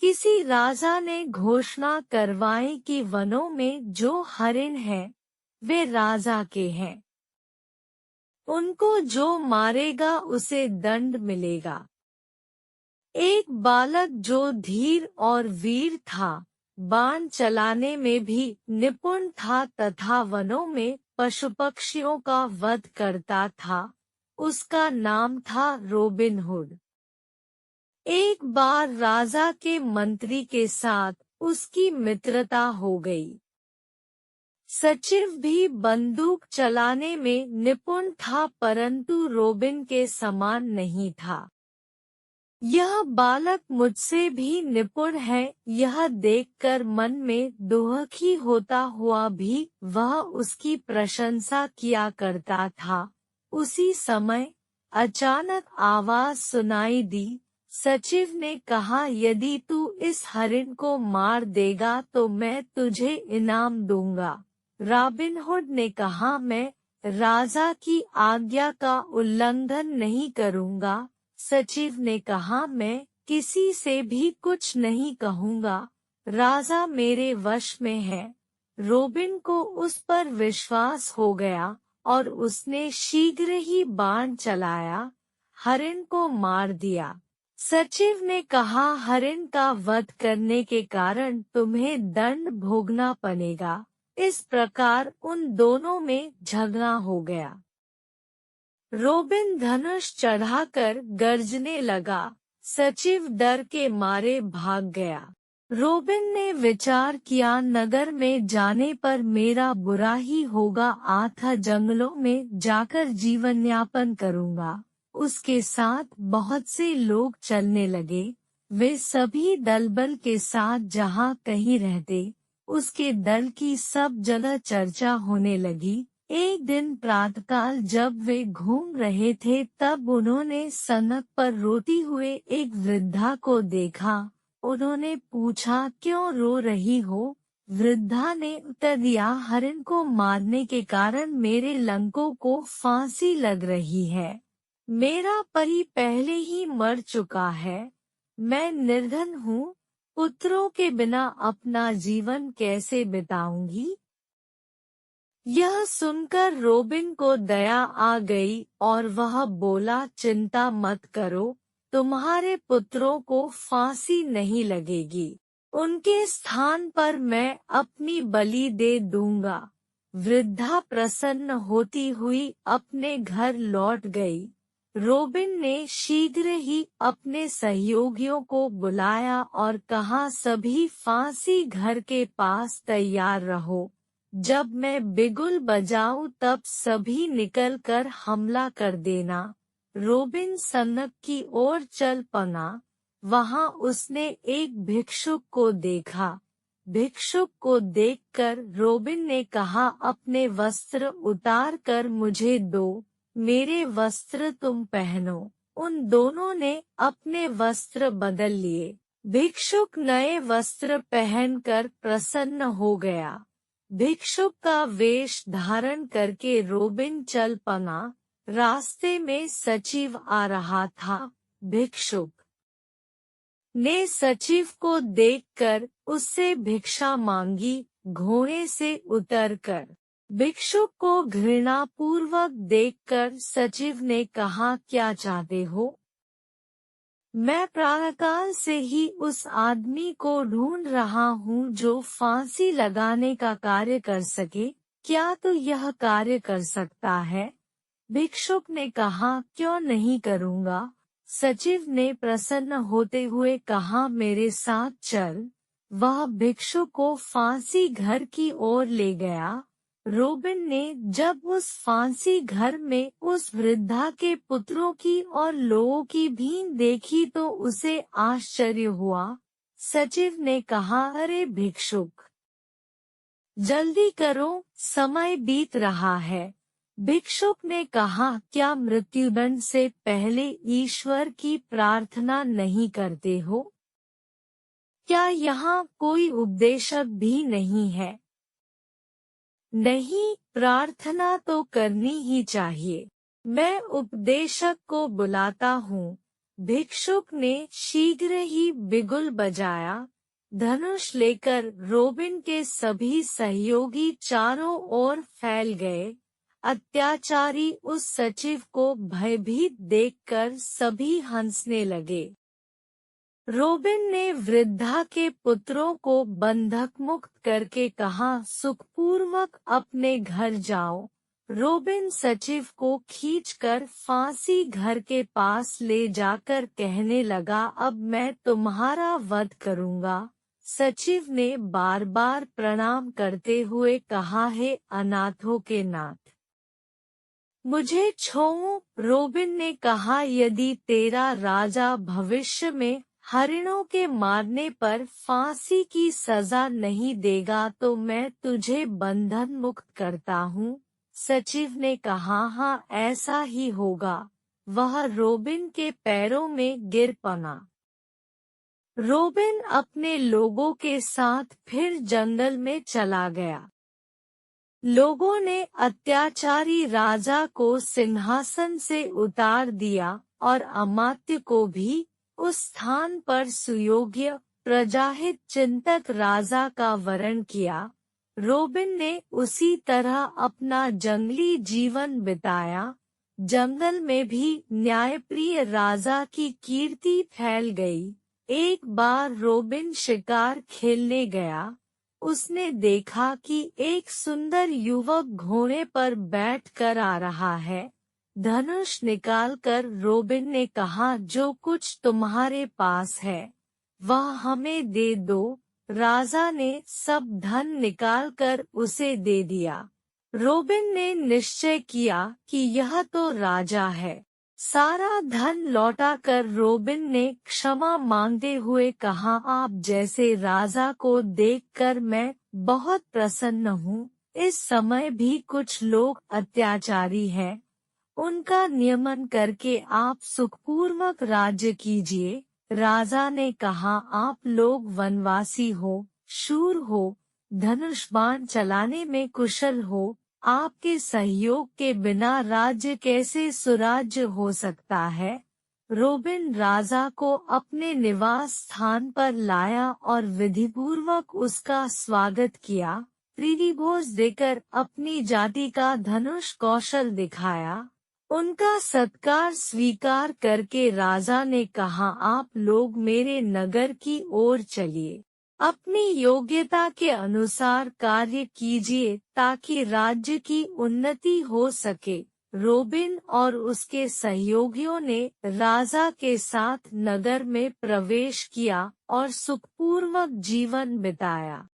किसी राजा ने घोषणा करवाई कि वनों में जो हरिण हैं, वे राजा के हैं। उनको जो मारेगा उसे दंड मिलेगा। एक बालक जो धीर और वीर था, बाण चलाने में भी निपुण था तथा वनों में पशु पक्षियों का वध करता था, उसका नाम था रॉबिन हुड। एक बार राजा के मंत्री के साथ उसकी मित्रता हो गई। सचिव भी बंदूक चलाने में निपुण था परंतु रॉबिन के समान नहीं था। यह बालक मुझसे भी निपुण है, यह देखकर मन में दुखी होता हुआ भी वह उसकी प्रशंसा किया करता था। उसी समय अचानक आवाज सुनाई दी। सचिव ने कहा, यदि तू इस हरिण को मार देगा तो मैं तुझे इनाम दूंगा। रॉबिनहुड ने कहा, मैं राजा की आज्ञा का उल्लंघन नहीं करूंगा। सचिव ने कहा, मैं किसी से भी कुछ नहीं कहूंगा, राजा मेरे वश में है। रॉबिन को उस पर विश्वास हो गया और उसने शीघ्र ही बाण चलाया, हरिण को मार दिया। सचिव ने कहा, हरिण का वध करने के कारण तुम्हें दंड भोगना पड़ेगा। इस प्रकार उन दोनों में झगड़ा हो गया। रॉबिन धनुष चढ़ाकर गरजने लगा। सचिव डर के मारे भाग गया। रॉबिन ने विचार किया, नगर में जाने पर मेरा बुरा ही होगा, अतः जंगलों में जाकर जीवन यापन करूंगा। उसके साथ बहुत से लोग चलने लगे। वे सभी दलबल के साथ जहाँ कहीं रहते, उसके दल की सब जगह चर्चा होने लगी। एक दिन प्रातःकाल जब वे घूम रहे थे तब उन्होंने सड़क पर रोती हुए एक वृद्धा को देखा। उन्होंने पूछा, क्यों रो रही हो? वृद्धा ने उत्तर दिया, हरिण को मारने के कारण मेरे लंकों को फांसी लग रही है। मेरा पति पहले ही मर चुका है। मैं निर्धन हूँ, पुत्रों के बिना अपना जीवन कैसे बिताऊंगी? यह सुनकर रॉबिन को दया आ गई और वह बोला, चिंता मत करो, तुम्हारे पुत्रों को फांसी नहीं लगेगी। उनके स्थान पर मैं अपनी बलि दे दूंगा। वृद्धा प्रसन्न होती हुई अपने घर लौट गई। रॉबिन ने शीघ्र ही अपने सहयोगियों को बुलाया और कहा, सभी फांसी घर के पास तैयार रहो। जब मैं बिगुल बजाऊं तब सभी निकलकर हमला कर देना। रॉबिन सड़क की ओर चल पड़ा। वहां उसने एक भिक्षुक को देखा। भिक्षुक को देखकर रॉबिन ने कहा, अपने वस्त्र उतार कर मुझे दो, मेरे वस्त्र तुम पहनो। उन दोनों ने अपने वस्त्र बदल लिए। भिक्षुक नए वस्त्र पहनकर प्रसन्न हो गया। भिक्षुक का वेश धारण करके रॉबिन चल पड़ा। रास्ते में सचिव आ रहा था। भिक्षुक ने सचिव को देखकर उससे भिक्षा मांगी। घोड़े से उतरकर भिक्षुक को घृणापूर्वक देखकर सचिव ने कहा, क्या चाहते हो? मैं प्रातःकाल से ही उस आदमी को ढूंढ रहा हूँ जो फांसी लगाने का कार्य कर सके। क्या तू यह कार्य कर सकता है? भिक्षुक ने कहा, क्यों नहीं करूँगा। सचिव ने प्रसन्न होते हुए कहा, मेरे साथ चल। वह भिक्षुक को फांसी घर की ओर ले गया। रॉबिन ने जब उस फांसी घर में उस वृद्धा के पुत्रों की और लोगों की भीड़ देखी तो उसे आश्चर्य हुआ। सचिव ने कहा, अरे भिक्षुक, जल्दी करो, समय बीत रहा है। भिक्षुक ने कहा, क्या मृत्युदंड से पहले ईश्वर की प्रार्थना नहीं करते हो? क्या यहाँ कोई उपदेशक भी नहीं है? नहीं, प्रार्थना तो करनी ही चाहिए। मैं उपदेशक को बुलाता हूँ। भिक्षुक ने शीघ्र ही बिगुल बजाया। धनुष लेकर रोबिन के सभी सहयोगी चारों ओर फैल गए। अत्याचारी उस सचिव को भयभीत देखकर सभी हंसने लगे। रोबिन ने वृद्धा के पुत्रों को बंधक मुक्त करके कहा, सुखपूर्वक अपने घर जाओ। रोबिन सचिव को खींचकर फांसी घर के पास ले जाकर कहने लगा, अब मैं तुम्हारा वध करूंगा। सचिव ने बार बार प्रणाम करते हुए कहा, हे अनाथों के नाथ, मुझे छोड़ो। रोबिन ने कहा, यदि तेरा राजा भविष्य में हरिणों के मारने पर फांसी की सजा नहीं देगा तो मैं तुझे बंधन मुक्त करता हूँ। सचिव ने कहा, हाँ ऐसा ही होगा। वह रोबिन के पैरों में गिर पड़ा। रोबिन अपने लोगों के साथ फिर जंगल में चला गया। लोगों ने अत्याचारी राजा को सिंहासन से उतार दिया और अमात्य को भी उस स्थान पर सुयोग्य प्रजाहित चिंतक राजा का वरण किया। रोबिन ने उसी तरह अपना जंगली जीवन बिताया। जंगल में भी न्यायप्रिय राजा की कीर्ति फैल गई। एक बार रोबिन शिकार खेलने गया। उसने देखा कि एक सुंदर युवक घोड़े पर बैठकर आ रहा है। धनुष निकालकर रोबिन ने कहा, जो कुछ तुम्हारे पास है वह हमें दे दो। राजा ने सब धन निकालकर उसे दे दिया। रोबिन ने निश्चय किया कि यह तो राजा है। सारा धन लौटाकर रोबिन ने क्षमा मांगते हुए कहा, आप जैसे राजा को देखकर मैं बहुत प्रसन्न हूँ। इस समय भी कुछ लोग अत्याचारी हैं, उनका नियमन करके आप सुखपूर्वक राज्य कीजिए। राजा ने कहा, आप लोग वनवासी हो, शूर हो, धनुष बाण चलाने में कुशल हो। आपके सहयोग के बिना राज्य कैसे सुराज्य हो सकता है। रोबिन राजा को अपने निवास स्थान पर लाया और विधिपूर्वक उसका स्वागत किया। प्रीतिभोज देकर अपनी जाति का धनुष कौशल दिखाया। उनका सत्कार स्वीकार करके राजा ने कहा, आप लोग मेरे नगर की ओर चलिए। अपनी योग्यता के अनुसार कार्य कीजिए ताकि राज्य की उन्नति हो सके। रोबिन और उसके सहयोगियों ने राजा के साथ नगर में प्रवेश किया और सुखपूर्वक जीवन बिताया।